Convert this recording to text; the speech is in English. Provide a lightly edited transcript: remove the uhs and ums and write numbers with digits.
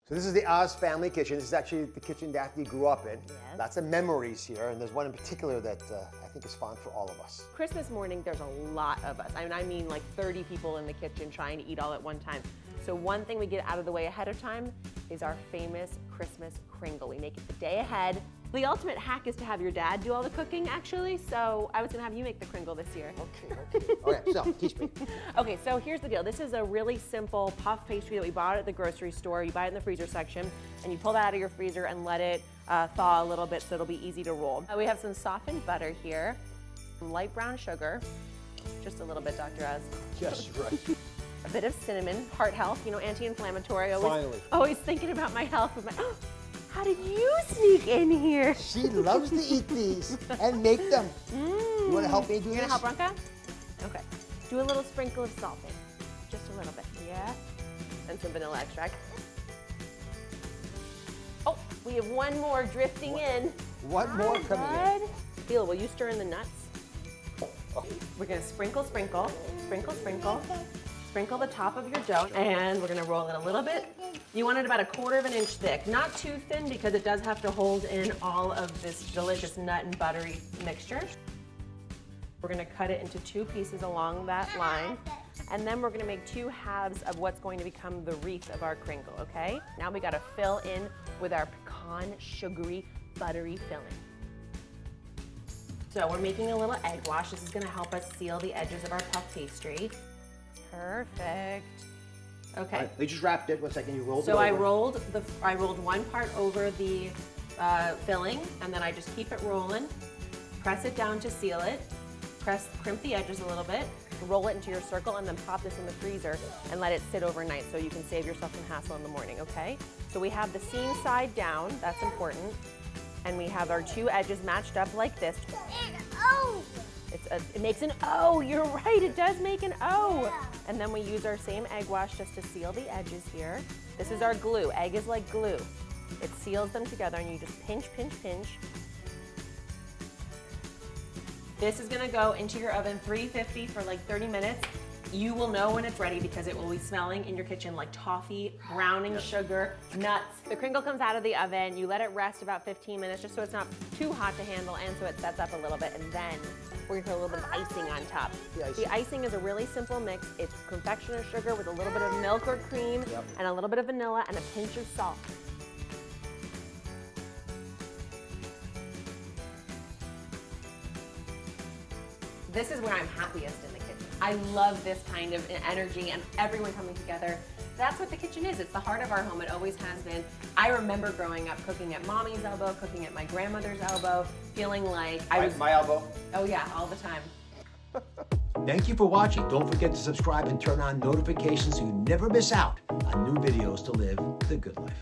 So this is the Oz family kitchen. This is actually the kitchen Daphne grew up in. Yes. Lots of memories here, and there's one in particular that I think is fond for all of us. Christmas morning, there's a lot of us. I mean like 30 people in the kitchen trying to eat all at one time. So one thing we get out of the way ahead of time is our famous Christmas Kringle. We make it the day ahead. The ultimate hack is to have your dad do all the cooking, actually. So I was gonna have you make the Kringle this year. Okay, so teach me. Okay, so here's the deal. This is a really simple puff pastry that we bought at the grocery store. You buy it in the freezer section, and you pull that out of your freezer and let it thaw a little bit so it'll be easy to roll. We have some softened butter here, some light brown sugar, just a little bit, Dr. Oz. Just right. A bit of cinnamon, heart health, you know, anti-inflammatory. Finally. Always thinking about my health. With my, how did you sneak in here? She loves to eat these and make them. You want to help me do this? You're gonna help Ronca? Okay. Do a little sprinkle of salt in. Just a little bit. Yeah. And some vanilla extract. Oh, we have one more drifting in. One more coming in. Philo, will you stir in the nuts? We're gonna sprinkle, sprinkle, sprinkle, sprinkle. Sprinkle the top of your dough, and we're gonna roll it a little bit. You want it about 1/4 of an inch thick, not too thin because it does have to hold in all of this delicious nut and buttery mixture. We're gonna cut it into 2 pieces along that line, and then we're gonna make 2 halves of what's going to become the wreath of our Kringle, okay? Now we gotta fill in with our pecan, sugary, buttery filling. So we're making a little egg wash. This is gonna help us seal the edges of our puff pastry. Perfect. Okay. Right, they just wrapped it. 1 second, you rolled it So over. I rolled one part over the filling, and then I just keep it rolling. Press it down to seal it. Crimp the edges a little bit. Roll it into your circle, and then pop this in the freezer and let it sit overnight so you can save yourself some hassle in the morning. Okay. So we have the seam side down. That's important, and we have our 2 edges matched up like this. It makes an O, you're right, it does make an O. And then we use our same egg wash just to seal the edges here. This is our glue. Egg is like glue. It seals them together, and you just pinch, pinch, pinch. This is gonna go into your oven 350 for like 30 minutes. You will know when it's ready because it will be smelling in your kitchen like toffee, browning sugar, nuts. The Kringle comes out of the oven. You let it rest about 15 minutes just so it's not too hot to handle and so it sets up a little bit. And then we're gonna put a little bit of icing on top. The icing is a really simple mix. It's confectioner's sugar with a little bit of milk or cream and a little bit of vanilla and a pinch of salt. This is where I'm happiest in the kitchen. I love this kind of energy and everyone coming together. That's what the kitchen is. It's the heart of our home. It always has been. I remember growing up cooking at mommy's elbow, cooking at my grandmother's elbow, feeling like I was... My elbow. Oh yeah, all the time. Thank you for watching. Don't forget to subscribe and turn on notifications so you never miss out on new videos to live the good life.